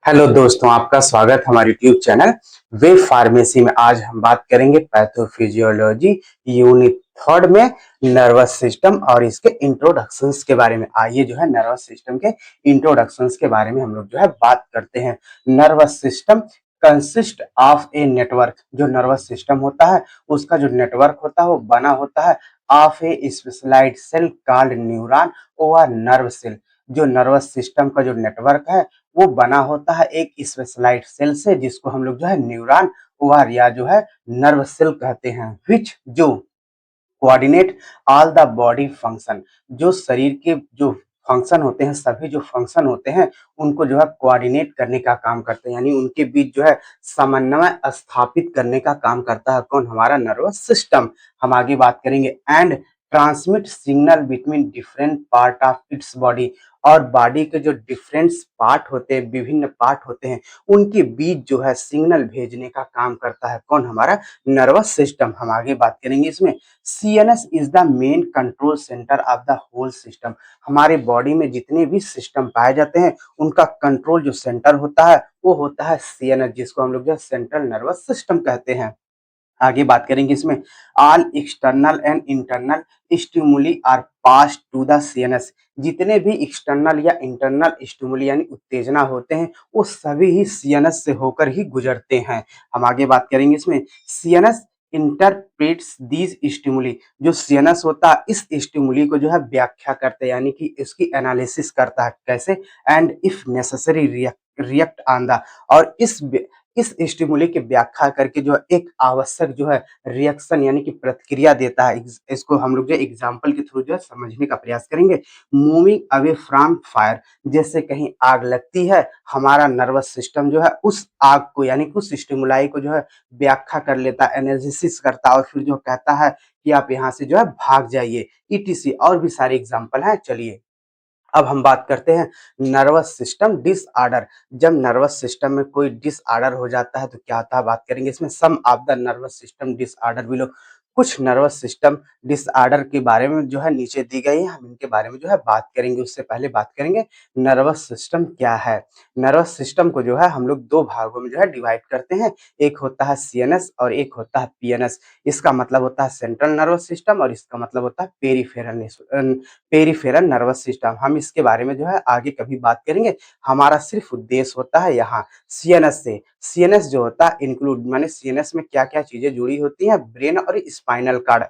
Hello दोस्तों, आपका स्वागत हमारे यूट्यूब चैनल वेब फार्मेसी में। आज हम बात करेंगे पैथोफिजियोलॉजी यूनिट थर्ड में नर्वस सिस्टम और इसके इंट्रोडक्शंस के बारे में। आइए जो है नर्वस सिस्टम के इंट्रोडक्शंस के बारे में हम लोग जो है बात करते हैं। Nervous system consist of a network. जो नर्वस सिस्टम होता है उसका जो नेटवर्क होता है वो बना होता है of a specialised cell called neuron और नर्व सेल। जो नर्वस सिस्टम का जो नेटवर्क है वो बना होता है एक स्पेशलाइज्ड सेल से, जिसको हम लोग जो है न्यूरॉन ओवर या जो है नर्व सेल कहते हैं, विच जो coordinate all the body function. जो शरीर के जो फंक्शन होते हैं, सभी जो फंक्शन होते हैं उनको जो है कोऑर्डिनेट करने का काम करते हैं, यानी उनके बीच जो है समन्वय स्थापित करने का काम करता है कौन? हमारा नर्वस सिस्टम। हम आगे बात करेंगे। And transmit signal between different part of its body. और बॉडी के जो डिफरेंट पार्ट होते हैं, विभिन्न पार्ट होते हैं, उनके बीच जो है सिग्नल भेजने का काम करता है कौन? हमारा नर्वस सिस्टम। हम आगे बात करेंगे इसमें। CNS is the main control centre of the whole system. हमारे बॉडी में जितने भी सिस्टम पाए जाते हैं उनका कंट्रोल जो सेंटर होता है वो होता है सीएनएस, जिसको हम लोग जो है सेंट्रल नर्वस सिस्टम कहते हैं। आगे बात करेंगे इसमें। All external and internal stimuli are pass to the CNS. जितने भी एक्सटर्नल या इंटरनल स्टिमुली यानी उत्तेजना होते हैं वो सभी ही सीएनएस से होकर ही गुजरते हैं। हम आगे बात करेंगे इसमें। CNS interprets these stimuli. जो सीएनएस होता है इस स्टिमुली को जो है व्याख्या करते हैं, यानी कि इसकी एनालिसिस करता है। कैसे? And if necessary react on the. और इस स्टिमुली की व्याख्या करके जो है एक आवश्यक जो है रिएक्शन यानी कि प्रतिक्रिया देता है। इसको हम लोग जो एग्जाम्पल के थ्रू जो है समझने का प्रयास करेंगे। Moving away from fire. जैसे कहीं आग लगती है, हमारा नर्वस सिस्टम जो है उस आग को यानी कि उस स्टिमुलाई को जो है व्याख्या कर लेता है, एनालिसिस करता है और फिर जो कहता है कि आप यहाँ से जो है भाग जाइए। ईटीसी और भी सारे एग्जाम्पल हैं। चलिए अब हम बात करते हैं नर्वस सिस्टम डिसऑर्डर। जब नर्वस सिस्टम में कोई डिसऑर्डर हो जाता है तो क्या होता है, बात करेंगे इसमें। Some of the nervous system disorder below. कुछ नर्वस सिस्टम डिसऑर्डर के बारे में जो है नीचे दी गई है, हम इनके बारे में जो है बात करेंगे। उससे पहले बात करेंगे नर्वस सिस्टम क्या है। नर्वस सिस्टम को जो है हम लोग दो भागों में जो है डिवाइड करते हैं। एक होता है सीएनएस और एक होता है पीएनएस। इसका मतलब होता है सेंट्रल नर्वस सिस्टम और इसका मतलब होता है पेरिफेरल नर्वस सिस्टम। हम इसके बारे में जो है आगे कभी बात करेंगे। हमारा सिर्फ उद्देश्य होता है यहाँ सीएनएस से। सीएनएस जो होता है इंक्लूड माने सीएनएस में क्या क्या चीजें जुड़ी होती हैं, ब्रेन और स्पाइनल कार्ड।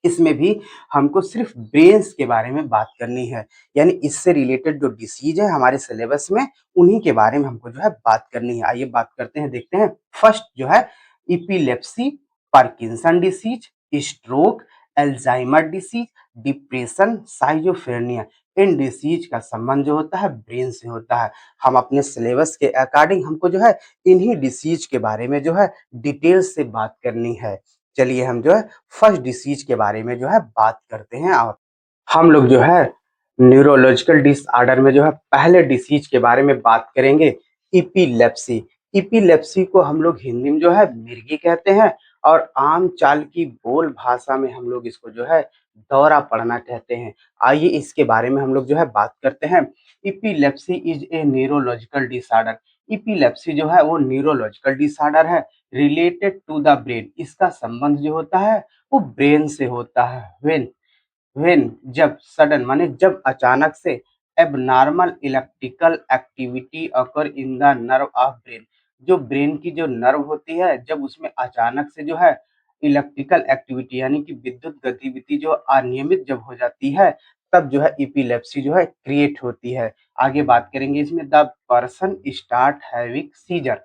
इसमें भी हमको सिर्फ ब्रेन्स के बारे में बात करनी है, यानी इससे रिलेटेड जो डिसीज है हमारे सिलेबस में उन्हीं के बारे में हमको जो है बात करनी है। आइए बात करते हैं, देखते हैं। फर्स्ट जो है epilepsy, Parkinson disease, stroke, Alzheimer disease, depression, schizophrenia. इन डिसीज का संबंध जो होता है ब्रेन से होता है। हम अपने सिलेबस के अकॉर्डिंग हमको जो है इन्हीं डिसीज के बारे में जो है डिटेल से बात करनी है। चलिए हम जो है फर्स्ट डिसीज के बारे में जो है बात करते हैं। और हम लोग जो है न्यूरोलॉजिकल डिसऑर्डर में जो है पहले डिसीज के बारे में बात करेंगे, इपिलेप्सी। इपिलेप्सी को हम लोग हिंदी में जो है मिर्गी कहते हैं और आम चाल की बोल भाषा में हम लोग इसको जो है दौरा पड़ना कहते हैं। आइए इसके बारे में हम लोग जो है बात करते हैं। Epilepsy is a neurological disorder. Epilepsy जो है वो न्यूरोलॉजिकल डिसऑर्डर है रिलेटेड टू द ब्रेन। इसका संबंध जो होता है वो ब्रेन से होता है। व्हेन जब सडन माने जब अचानक से abnormal electrical activity occur in the nerve of brain. जो ब्रेन की जो नर्व होती है जब उसमें अचानक से जो है इलेक्ट्रिकल एक्टिविटी यानी कि विद्युत गतिविधि जो अनियमित जब हो जाती है तब जो है इपिलेप्सी जो है क्रिएट होती है। आगे बात करेंगे इसमें। The person start having seizure.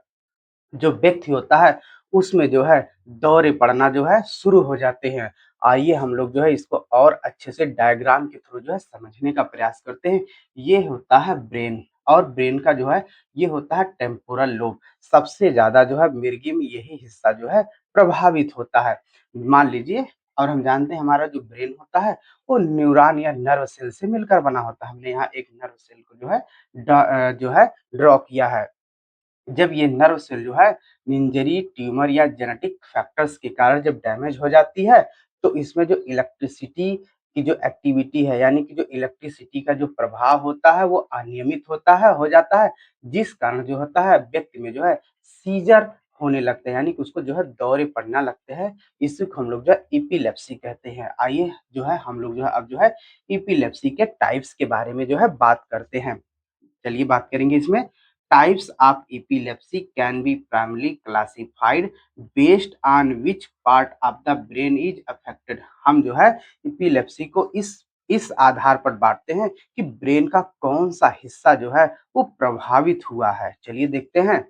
जो व्यक्ति होता है उसमें जो है दौरे पड़ना जो है शुरू हो जाते हैं। आइए हम लोग जो है इसको और अच्छे से डायग्राम के थ्रू जो है समझने का प्रयास करते हैं। ये होता है ब्रेन और ब्रेन का जो है ये होता है टेम्पोरल लोब। सबसे ज्यादा जो है मिर्गी में यही हिस्सा जो है प्रभावित होता है। मान लीजिए, और हम जानते हैं हमारा जो ब्रेन होता है वो न्यूरॉन या नर्व सेल से मिलकर बना होता है। हमने यहाँ एक नर्व सेल को जो है ड्रॉ किया है। जब ये नर्व सेल जो है इंजरी, ट्यूमर या जेनेटिक फैक्टर्स के कारण जब डैमेज हो जाती है तो इसमें जो इलेक्ट्रिसिटी की जो एक्टिविटी है यानी कि जो इलेक्ट्रिसिटी का जो प्रभाव होता है वो अनियमित होता है हो जाता है, जिस कारण जो होता है व्यक्ति में जो है सीजर होने लगते हैं यानी कि उसको जो है दौरे पड़ना लगते हैं। इसी को हम लोग जो है एपिलेप्सी कहते हैं। आइए जो है हम लोग जो है अब जो है एपिलेप्सी के टाइप्स के बारे में जो है बात करते हैं। चलिए बात करेंगे इसमें। Types of epilepsy can be primarily classified based on which part of the brain is affected. हम जो है एपिलेप्सी को इस आधार पर बांटते हैं कि ब्रेन का कौन सा हिस्सा जो है वो प्रभावित हुआ है। चलिए देखते हैं।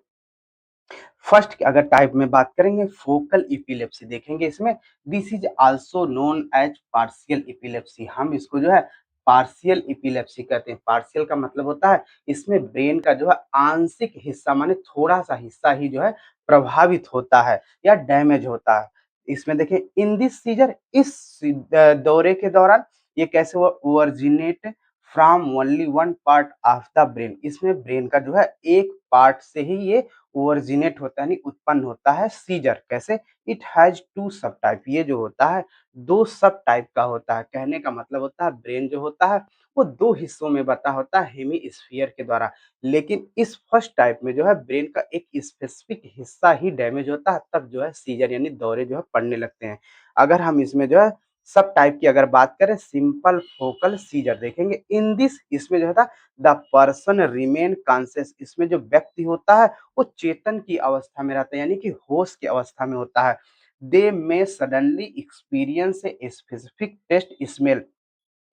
फर्स्ट अगर टाइप में बात करेंगे फोकल एपिलेप्सी देखेंगे इसमें। This is also known as partial epilepsy. हम इसको जो है पार्शियल एपिलेप्सी कहते हैं। पार्शियल का मतलब होता है इसमें ब्रेन का जो है आंशिक हिस्सा माने थोड़ा सा हिस्सा ही जो है प्रभावित होता है या डैमेज होता है। इसमें देखिए इन दिस सीजर इस दौरे के दौरान ये कैसे originate from only one part of the brain. इसमें ब्रेन का जो है एक पार्ट से ही ये ओरिजिनेट होता है यानी उत्पन्न होता है सीजर। कैसे? इट हैज टू सब टाइप। ये जो होता है दो सब टाइप का होता है। कहने का मतलब होता है ब्रेन जो होता है वो दो हिस्सों में बटा होता है हेमीस्फीयर के द्वारा। लेकिन इस फर्स्ट टाइप में जो है ब्रेन का एक स्पेसिफिक हिस्सा ही डैमेज होता है, तब जो है सीजर यानी दौरे जो है पड़ने लगते हैं। अगर हम इसमें जो है सब टाइप की अगर बात करें सिंपल फोकल सीजर देखेंगे इन दिस, इसमें जो है द पर्सन रिमेन कॉन्शियस। इसमें जो व्यक्ति होता है वो चेतन की अवस्था में रहता है यानी कि होश की अवस्था में होता है। दे में suddenly experience a specific taste smell.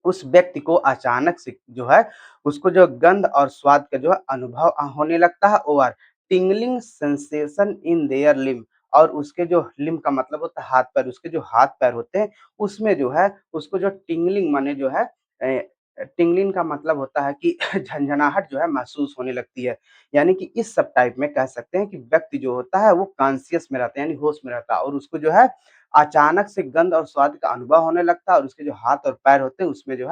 उस व्यक्ति को अचानक से जो है उसको जो गंध और स्वाद का जो है अनुभव होने लगता है। और tingling sensation in their limb, और उसके जो लिम्ब का मतलब होता है हाथ पैर, उसके जो हाथ पैर होते हैं उसमें जो है उसको जो टिंगलिंग माने जो है टिंगलिंग का मतलब होता है कि झंझनाहट जो है महसूस होने लगती है। यानी कि इस सब टाइप में कह सकते हैं कि व्यक्ति जो होता है वो कॉन्शियस में रहता है यानी होश में रहता है और उसको जो है अचानक से गंध और स्वाद का अनुभव होने लगता है और उसके जो हाथ और पैर होते हैं उसमें जो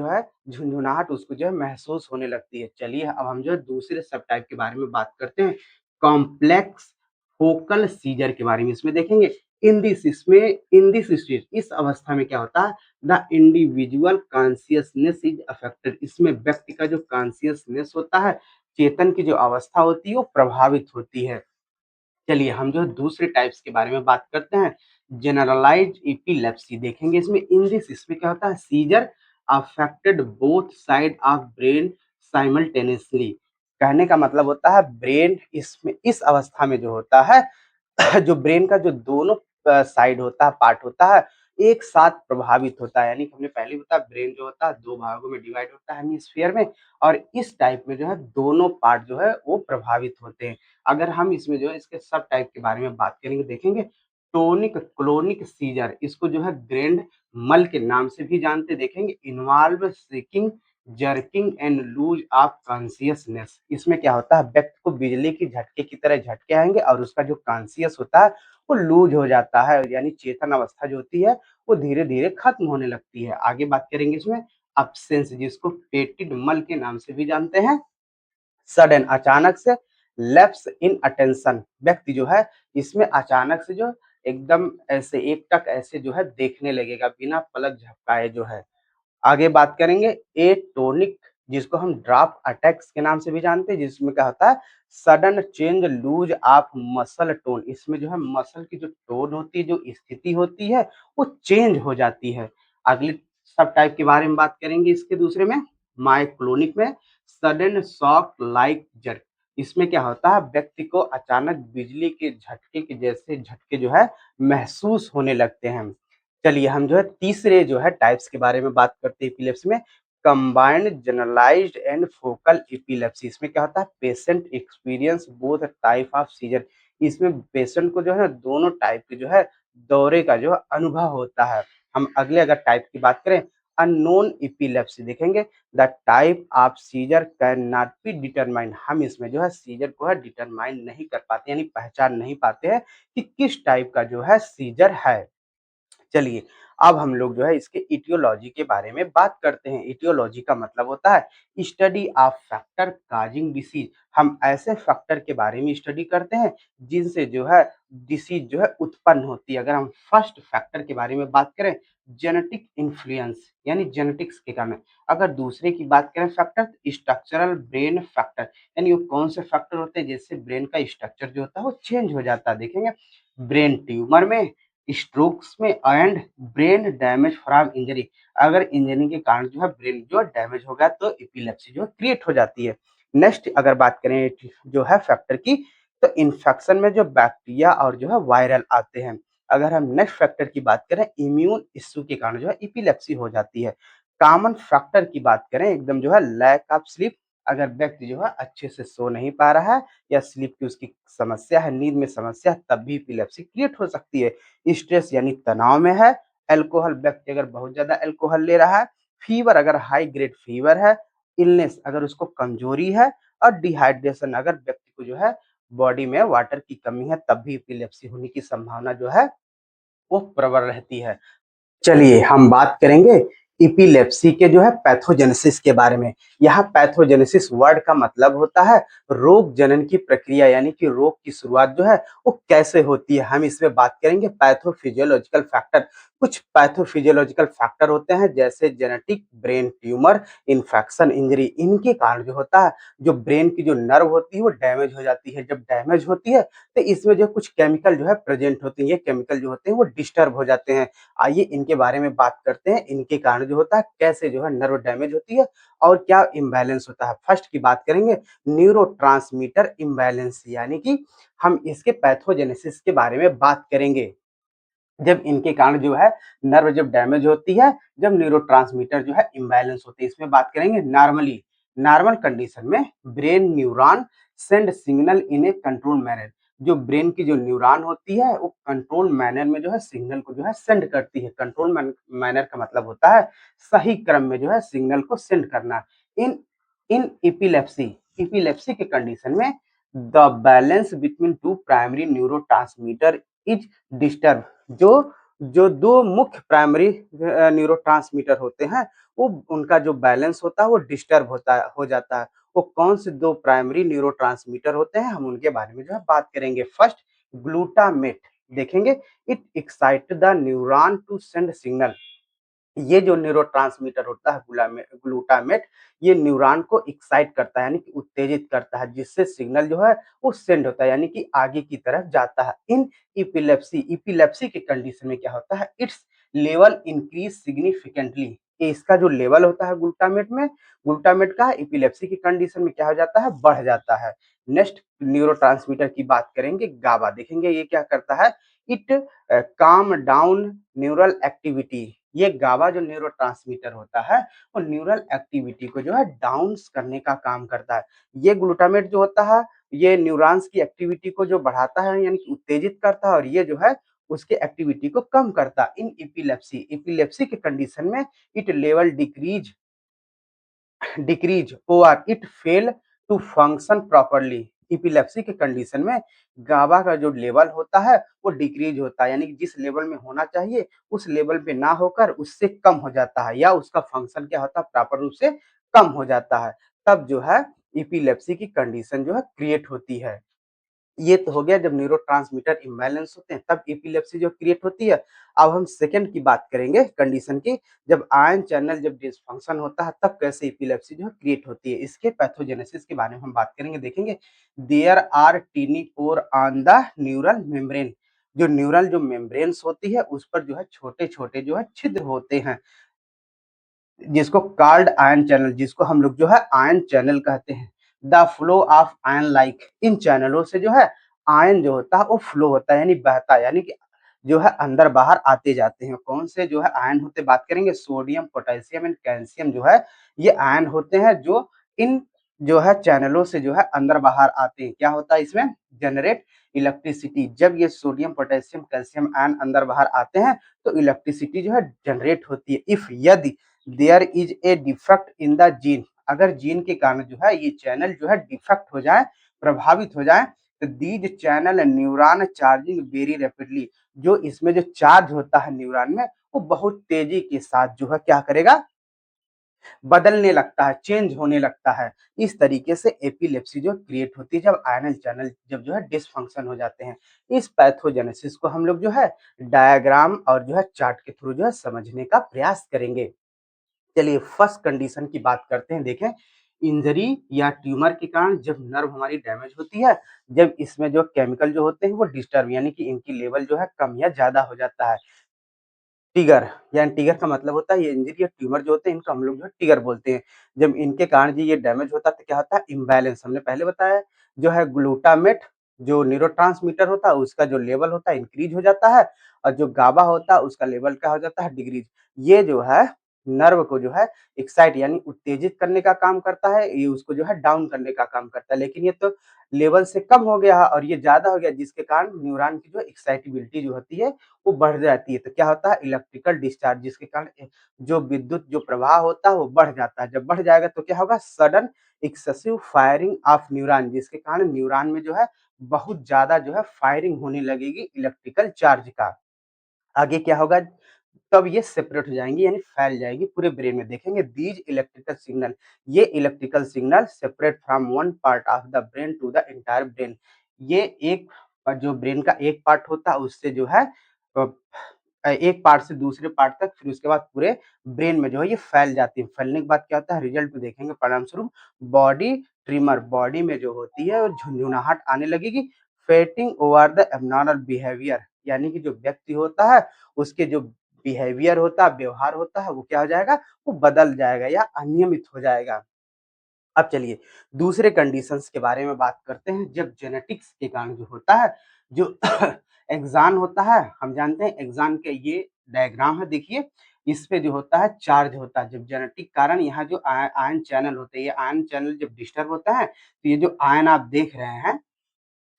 है झुनझुनाहट उसको जो है महसूस होने लगती है। चलिए अब हम जो है दूसरे सब टाइप के बारे में बात करते हैं, कॉम्प्लेक्स फोकल सीजर के बारे में इसमें देखेंगे। इन दिस स्टेज इस अवस्था में क्या होता है the individual consciousness is affected. इसमें व्यक्ति का जो कॉन्शियसनेस होता है चेतन की जो अवस्था होती है वो प्रभावित होती है। चलिए हम जो है दूसरे टाइप्स के बारे में बात करते हैं, जनरलाइज्ड एपिलेप्सी देखेंगे इसमें। इन दिस इसमें क्या होता है seizure affected both side of brain simultaneously. कहने का मतलब होता है ब्रेन इसमें इस अवस्था में जो होता है जो ब्रेन का जो दोनों साइड होता है पार्ट होता है एक साथ प्रभावित होता है। यानी कि हमने पहले बताया ब्रेन जो होता है दो भागों में डिवाइड होता है हेमिस्फीयर में, और इस टाइप में जो है दोनों पार्ट जो है वो प्रभावित होते हैं। अगर हम इसमें जो है इसके सब टाइप के बारे में बात करेंगे देखेंगे, टोनिक क्लोनिक सीजर इसको जो है ग्रैंड मल के नाम से भी जानते देखेंगे। Involve shaking jerking and lose of consciousness. इसमें क्या होता है व्यक्ति को बिजली की झटके की तरह झटके आएंगे और उसका जो कॉन्शियस होता है वो लूज हो जाता है यानी चेतन अवस्था जो होती है वो धीरे धीरे खत्म होने लगती है। आगे बात करेंगे इसमें अब्सेंस जिसको पेटिड मल के नाम से भी जानते हैं। सडन अचानक से, लैप्स इन अटेंशन व्यक्ति जो है इसमें अचानक से जो एकदम ऐसे एकटक ऐसे जो है देखने लगेगा बिना पलक झपकाए जो है। आगे बात करेंगे ए टोनिक जिसको हम ड्रॉप अटैक्स के नाम से भी जानते हैं, जिसमें क्या होता है sudden change lose of muscle tone. इसमें जो है मसल की जो टोन होती है जो स्थिति होती है वो चेंज हो जाती है। अगले सब टाइप के बारे में बात करेंगे इसके दूसरे में माइक्लोनिक में सडन शॉक लाइक जर्क। इसमें क्या होता है व्यक्ति को अचानक बिजली के झटके के जैसे झटके जो है महसूस होने लगते हैं। चलिए हम जो है तीसरे जो है टाइप्स के बारे में बात करते हैं एपिलेप्सी में, combined generalised and focal epilepsy. इसमें क्या होता है patient experience both type of seizure. इसमें पेशेंट को जो है दोनों टाइप के जो है दौरे का जो है अनुभव होता है। हम अगले अगर टाइप की बात करें अननोन एपिलेप्सी देखेंगे, the type of seizure can not be determine. हम इसमें जो है सीजर को है डिटरमाइन नहीं कर पाते यानी पहचान नहीं पाते हैं कि किस टाइप का जो है सीजर है। चलिए अब हम लोग जो है इसके इटियोलॉजी के बारे में बात करते हैं। इटियोलॉजी का मतलब होता है study of factor causing disease. हम ऐसे फैक्टर के बारे में स्टडी करते हैं जिनसे जो है डिसीज जो है उत्पन्न होती है। अगर हम फर्स्ट फैक्टर के बारे में बात करें जेनेटिक इन्फ्लुएंस यानी जेनेटिक्स के कारण। अगर दूसरे की बात करें फैक्टर, स्ट्रक्चरल ब्रेन फैक्टर, यानी वो कौन से फैक्टर होते हैं जिससे ब्रेन का स्ट्रक्चर जो होता है वो चेंज हो जाता है। देखेंगे ब्रेन ट्यूमर में, स्ट्रोक्स में and brain damage from injury. अगर इंजरी के कारण जो है ब्रेन जो डैमेज हो गया तो एपिलेप्सी जो क्रिएट हो जाती है। नेक्स्ट अगर बात करें जो है फैक्टर की, तो इन्फेक्शन में जो बैक्टीरिया और जो है वायरल आते हैं। अगर हम नेक्स्ट फैक्टर की बात करें, इम्यून इश्यू के कारण जो है एपिलेप्सी हो जाती है। कॉमन फैक्टर की बात करें एकदम जो है लैक ऑफ स्लीप, अगर व्यक्ति जो है अच्छे से सो नहीं पा रहा है या स्लीप की उसकी समस्या है, नींद में समस्या है, तब भी एपिलेप्सी क्रिएट हो सकती है। स्ट्रेस यानी तनाव में है, अल्कोहल, व्यक्ति अगर बहुत ज्यादा अल्कोहल ले रहा है, फीवर अगर हाई ग्रेड फीवर है, इलनेस अगर उसको कमजोरी है, और डिहाइड्रेशन अगर व्यक्ति को जो है बॉडी में वाटर की कमी है, तब भी एपिलेप्सी होने की संभावना जो है वो प्रबल रहती है। चलिए हम बात करेंगे एपिलेप्सी के जो है पैथोजेनेसिस के बारे में। यहाँ पैथोजेनेसिस वर्ड का मतलब होता है रोग जनन की प्रक्रिया, यानी कि रोग की शुरुआत जो है वो कैसे होती है। हम इसमें बात करेंगे पैथोफिजियोलॉजिकल फैक्टर। कुछ पैथोफिजियोलॉजिकल फैक्टर होते हैं जैसे genetic, brain tumour, infection, injury. इनके कारण जो होता है जो ब्रेन की जो नर्व होती है वो डैमेज हो जाती है। जब डैमेज होती है तो इसमें जो कुछ केमिकल जो है प्रेजेंट होती है, ये केमिकल जो होते हैं वो डिस्टर्ब हो जाते हैं। आइए इनके बारे में बात करते हैं, इनके कारण जो होता है कैसे जो है नर्व डैमेज होती है और क्या इम्बैलेंस होता है। फर्स्ट की बात करेंगे न्यूरोट्रांसमीटर इम्बैलेंस, यानी कि हम इसके पैथोजेनेसिस के बारे में बात करेंगे। जब इनके कारण जो है नर्व जब डैमेज होती है, जब न्यूरोट्रांसमीटर जो है इम्बैलेंस होती है, इसमें बात करेंगे नॉर्मली। नॉर्मल कंडीशन में ब्रेन न्यूरॉन सेंड सिग्नल इन ए कंट्रोल मैनर। जो ब्रेन की जो न्यूरॉन होती है वो कंट्रोल मैनर में जो है सिग्नल को जो है सेंड करती है। कंट्रोल मैनर का मतलब होता है सही क्रम में जो है सिग्नल को सेंड करना। इन इन एपिलेप्सी, एपिलेप्सी के कंडीशन में the balance between two primary neurotransmitter is disturb. जो जो दो मुख्य प्राइमरी न्यूरोट्रांसमीटर होते हैं वो उनका जो बैलेंस होता है वो डिस्टर्ब होता है, हो जाता है। वो कौन से दो प्राइमरी न्यूरोट्रांसमीटर होते हैं हम उनके बारे में जो है बात करेंगे। फर्स्ट ग्लूटामेट, देखेंगे it excite the neuron to send signal. ये जो न्यूरोट्रांसमीटर होता है ग्लूटामेट, ये न्यूरॉन को एक्साइट करता है यानी कि उत्तेजित करता है, जिससे सिग्नल जो है वो सेंड होता है यानी कि आगे की तरफ जाता है। इन इपिलेप्सी, इपिलेप्सी के कंडीशन में क्या होता है, इट्स लेवल इंक्रीज सिग्निफिकेंटली। इसका जो लेवल होता है ग्लूटामेट का इपिलेप्सी की कंडीशन में क्या हो जाता है, बढ़ जाता है। नेक्स्ट न्यूरोट्रांसमीटर की बात करेंगे गाबा, देखेंगे ये क्या करता है, it calm down neural activity. ये गाबा जो न्यूरोट्रांसमीटर होता है वो न्यूरल एक्टिविटी को जो है डाउन करने का काम करता है। ये ग्लूटामेट जो होता है ये न्यूरॉन्स की एक्टिविटी को जो बढ़ाता है यानी कि उत्तेजित करता है, और ये जो है उसके एक्टिविटी को कम करता है। इन एपिलेप्सी, एपिलेप्सी के कंडीशन में इट लेवल डिक्रीज और it fail to function properly. Epilepsy के कंडीशन में गाबा का जो लेवल होता है वो डिक्रीज होता है, यानी कि जिस लेवल में होना चाहिए उस लेवल पे ना होकर उससे कम हो जाता है, या उसका फंक्शन क्या होता है प्रॉपर रूप से कम हो जाता है। तब जो है इपिलेप्सी की कंडीशन जो है क्रिएट होती है। ये तो हो गया जब न्यूरोट्रांसमीटर इम्बैलेंस होते हैं तब एपिलेप्सी जो क्रिएट होती है। अब हम सेकंड की बात करेंगे कंडीशन की, जब आयन चैनल जब डिसफंक्शन होता है तब कैसे एपिलेप्सी जो है क्रिएट होती है। इसके पैथोजेनेसिस के बारे में हम बात करेंगे, देखेंगे there are tiny pore on the neural membrane. जो न्यूरल जो मेम्ब्रेन्स होती है उस पर जो है छोटे छोटे जो है छिद्र होते हैं, जिसको कार्ड आयन चैनल, जिसको हम लोग जो है आयन चैनल कहते हैं। The flow of ion like, इन चैनलों से जो है आयन जो होता है वो फ्लो होता है यानी बहता है, यानी कि जो है अंदर बाहर आते जाते हैं। कौन से जो है आयन होते बात करेंगे, सोडियम, पोटेशियम एंड कैल्शियम जो है ये आयन होते हैं जो इन जो है चैनलों से जो है अंदर बाहर आते हैं। क्या होता है इसमें, जनरेट इलेक्ट्रिसिटी। जब ये सोडियम, पोटेशियम, कैल्शियम आयन अंदर बाहर आते हैं तो इलेक्ट्रिसिटी जो है जनरेट होती है। इफ यदि there is a defect in the gene, अगर जीन के कारण जो है ये चैनल जो है डिफेक्ट हो जाए, प्रभावित हो जाए, तो these channel neuron charging very rapidly. जो इसमें जो चार्ज होता है न्यूरॉन में वो बहुत तेजी के साथ जो है क्या करेगा, बदलने लगता है, चेंज होने लगता है। इस तरीके से एपिलेप्सी जो क्रिएट होती है जब आयनल चैनल जब जो है डिसफंक्शन हो जाते हैं। इस पैथोजेनेसिस को हम लोग जो है डायग्राम और जो है चार्ट के थ्रू जो है समझने का प्रयास करेंगे। चलिए फर्स्ट कंडीशन की बात करते हैं। देखें, इंजरी या ट्यूमर के कारण जब नर्व हमारी डैमेज होती है, जब इसमें जो केमिकल जो होते हैं वो डिस्टर्ब यानी कि इनकी लेवल जो है कम या ज़्यादा हो जाता है। ट्रिगर यानी ट्रिगर का मतलब होता है ये इंजरी या ट्यूमर जो होते हैं इनको हम लोग जो है ट्रिगर बोलते हैं। जब इनके कारण जी ये डैमेज होता है तो क्या होता है इम्बैलेंस हमने पहले बताया जो है ग्लूटामेट जो न्यूरोट्रांसमीटर होता है उसका जो लेवल होता है इंक्रीज हो जाता है और जो गाबा होता है उसका लेवल क्या हो जाता है डिक्रीज। ये जो है नर्व को जो है एक्साइट यानी उत्तेजित करने का काम करता है, ये उसको जो है डाउन करने का काम करता है। लेकिन ये तो लेवल से कम हो गया है और ये ज्यादा हो गया जिसके कारण न्यूरॉन की जो एक्साइटेबिलिटी जो होती है वो बढ़ जाती है। तो क्या होता है इलेक्ट्रिकल डिस्चार्ज जिसके कारण जो विद्युत जो प्रवाह होता है वो बढ़ जाता है। जब बढ़ जाएगा तो क्या होगा sudden excessive firing of neuron जिसके कारण न्यूरॉन में जो है बहुत ज्यादा जो है फायरिंग होने लगेगी इलेक्ट्रिकल चार्ज का। आगे क्या होगा तब ये सेपरेट हो जाएंगी यानी फैल जाएगी पूरे ब्रेन में। देखेंगे दीज इलेक्ट्रिकल सिग्नल ये electrical signal separate from one part of the brain to the entire brain. ये एक जो ब्रेन का एक पार्ट होता है उससे जो है अ, एक पार्ट से दूसरे पार्ट तक फिर उसके बाद पूरे ब्रेन में जो है ये फैल जाती है। फैलने के बाद क्या होता है रिजल्ट में देखेंगे परिणाम स्वरूप बॉडी ट्रिमर बॉडी में जो होती है और झुंझुनाहट आने लगेगी। फेटिंग ओवर द एबनॉर्मल बिहेवियर यानी कि जो व्यक्ति होता है उसके जो बिहेवियर होता है व्यवहार होता है वो क्या हो जाएगा वो बदल जाएगा या अनियमित हो जाएगा। अब चलिए दूसरे कंडीशंस के बारे में बात करते हैं। जब जेनेटिक्स के कारण जो होता है जो एक्सान होता है हम जानते हैं एक्सान के ये डायग्राम है देखिए इस पे जो होता है चार्ज होता है। जब जेनेटिक कारण यहाँ जो आयन चैनल होते हैं ये आयन चैनल जब डिस्टर्ब होता है तो ये जो आयन आप देख रहे हैं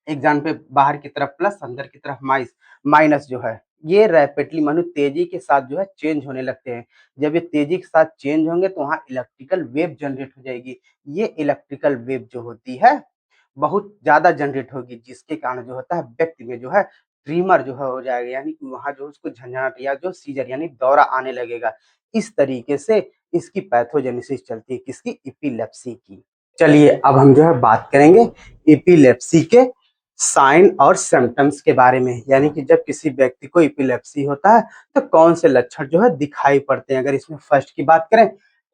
एग्जाम पे बाहर की तरफ प्लस अंदर की तरफ माइनस जो है ये रैपिडली मानो तेजी के साथ जो है चेंज होने लगते हैं। जब ये तेजी के साथ चेंज होंगे तो वहाँ इलेक्ट्रिकल वेव जनरेट हो जाएगी। ये इलेक्ट्रिकल वेव जो होती है बहुत ज्यादा जनरेट होगी जिसके कारण जो होता है व्यक्ति में जो है ट्रीमर जो है हो जाएगा यानी कि वहां जो उसको झंझनाट या जो सीजर यानी दौरा आने लगेगा। इस तरीके से इसकी पैथोजेनेसिस चलती है किसकी इपिलेप्सी की। चलिए अब हम जो है बात करेंगे एपिलेप्सी के साइन और सिम्टम्स के बारे में यानी कि जब किसी व्यक्ति को एपिलेप्सी होता है तो कौन से लक्षण जो है दिखाई पड़ते हैं। अगर इसमें फर्स्ट की बात करें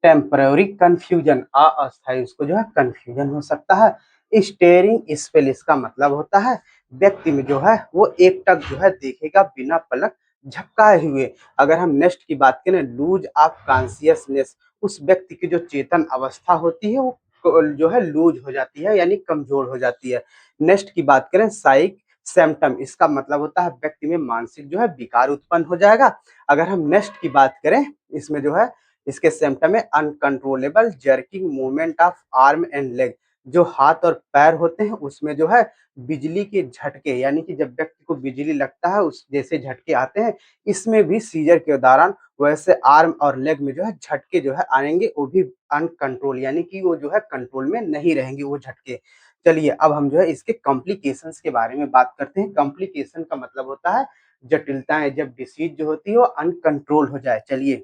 टेम्पररी कंफ्यूजन अस्थायी उसको जो है कंफ्यूजन हो सकता है। स्टेयरिंग स्पेल इसका मतलब होता है व्यक्ति में जो है वो एकटक जो है देखेगा बिना पलक झपकाए हुए। अगर हम नेक्स्ट की बात करें लूज ऑफ कॉन्सियसनेस उस व्यक्ति की जो चेतन अवस्था होती है वो जो है लूज हो जाती है यानी कमजोर हो जाती है। नेक्स्ट की बात करें साइक सिम्टम इसका मतलब होता है व्यक्ति में मानसिक जो है विकार उत्पन्न हो जाएगा। अगर हम नेक्स्ट की बात करें इसमें जो है इसके सिम्टम है uncontrollable jerking movement of arm and leg जो हाथ और पैर होते हैं उसमें जो है बिजली के झटके यानी कि जब व्यक्ति को बिजली लगता है उस जैसे झटके आते हैं इसमें भी सीजर के दौरान वैसे आर्म और लेग में जो है झटके जो है आएंगे वो भी अनकंट्रोल यानी कि वो जो है कंट्रोल में नहीं रहेंगे वो झटके। चलिए अब हम जो है इसके कॉम्प्लिकेशंस के बारे में बात करते हैं। कॉम्प्लिकेशन का मतलब होता है जटिलताएं जब डिसीज जो होती है वो अनकंट्रोल हो जाए। चलिए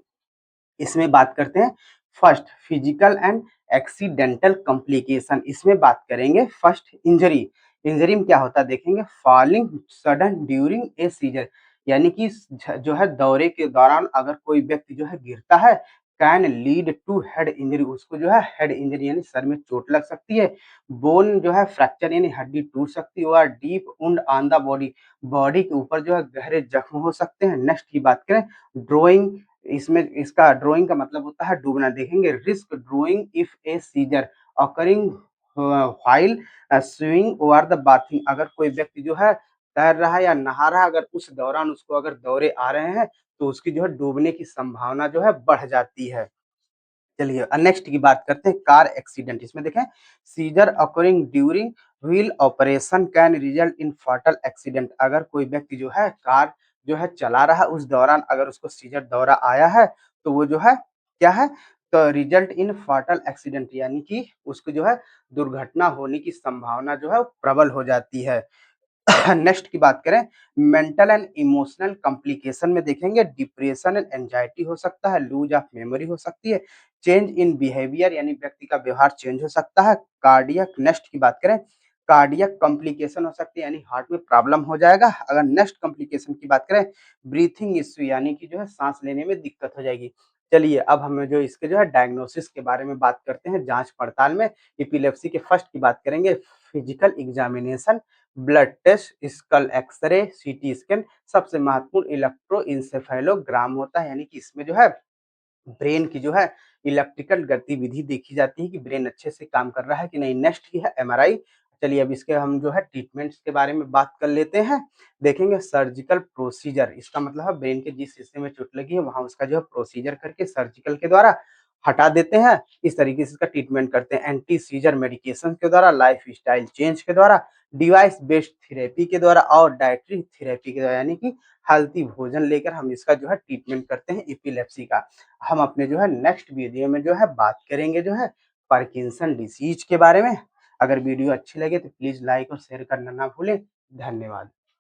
इसमें बात करते हैं first physical and accidental complication. इसमें बात करेंगे फर्स्ट इंजरी। इंजरी में क्या होता है देखेंगे falling sudden during a seizure यानी कि जो है दौरे के दौरान अगर कोई व्यक्ति जो है गिरता है can lead to head injury उसको जो है हेड इंजरी यानी सर में चोट लग सकती है। बोन जो है फ्रैक्चर यानी हड्डी टूट सकती है और deep wound on the body body के ऊपर जो है गहरे जख्म हो सकते हैं। नेक्स्ट की बात करें ड्रोइंग इसमें इसका ड्राइंग का मतलब होता है डूबना। देखेंगे risk drowning if a seizure occurring while swimming over the bathing अगर कोई व्यक्ति जो है तैर रहा है या नहा रहा है अगर उस दौरान उसको अगर दौरे आ रहे हैं तो उसकी जो है डूबने की संभावना जो है बढ़ जाती है। चलिए नेक्स्ट की बात करते हैं कार एक्सीडेंट। इसमें देखें seizure occurring during wheel operation can result in fatal accident अगर कोई व्यक्ति जो है कार जो है चला रहा है उस दौरान अगर उसको सीजर दौरा आया है तो वो जो है क्या है तो रिजल्ट इन फाटल एक्सीडेंट यानी कि उसको जो है दुर्घटना होने की संभावना जो है प्रबल हो जाती है। नेक्स्ट की बात करें, मेंटल एंड इमोशनल कॉम्प्लिकेशन में देखेंगे डिप्रेशन एंड एंजाइटी हो सकता है, लूज ऑफ मेमोरी हो सकती है, चेंज इन बिहेवियर यानी व्यक्ति का व्यवहार चेंज हो सकता है, कार्डियक नेक्स्ट की बात करें, कार्डियक कॉम्प्लिकेशन हो सकती है यानी हार्ट में प्रॉब्लम हो जाएगा। अगर नेक्स्ट कॉम्प्लिकेशन की बात करें, ब्रीथिंग इश्यू यानी कि जो है सांस लेने में दिक्कत हो जाएगी। चलिए अब हमें जो इसके जो है डायग्नोसिस के बारे में बात करते हैं, जांच पड़ताल में एपिलेप्सी के फर्स्ट की बात करेंगे, physical examination, blood test, skull X ray, CT scan, सबसे महत्वपूर्ण इलेक्ट्रोइंसेफेलोग्राम होता है, यानी कि इसमें जो है ब्रेन की जो है इलेक्ट्रिकल गतिविधि देखी जाती है कि ब्रेन अच्छे से काम कर रहा है कि नहीं। नेक्स्ट की है एमआरआई। चलिए अब इसके हम जो है ट्रीटमेंट्स के बारे में बात कर लेते हैं। देखेंगे सर्जिकल प्रोसीजर, इसका मतलब है ब्रेन के जिस हिस्से में चोट लगी है वहां उसका जो है प्रोसीजर करके सर्जिकल के द्वारा हटा देते हैं। इस तरीके से इसका ट्रीटमेंट करते हैं एंटी सीजर मेडिकेशन के द्वारा, लाइफ स्टाइल चेंज के द्वारा, डिवाइस बेस्ड थेरेपी के द्वारा और डाइटरी थेरेपी के द्वारा, यानी कि हेल्थी भोजन लेकर हम इसका जो है ट्रीटमेंट करते हैं एपिलेप्सी का। हम अपने जो है नेक्स्ट वीडियो में जो है बात करेंगे जो है पार्किंसन डिसीज के बारे में। अगर वीडियो अच्छी लगे तो प्लीज लाइक और शेयर करना ना भूलें। धन्यवाद।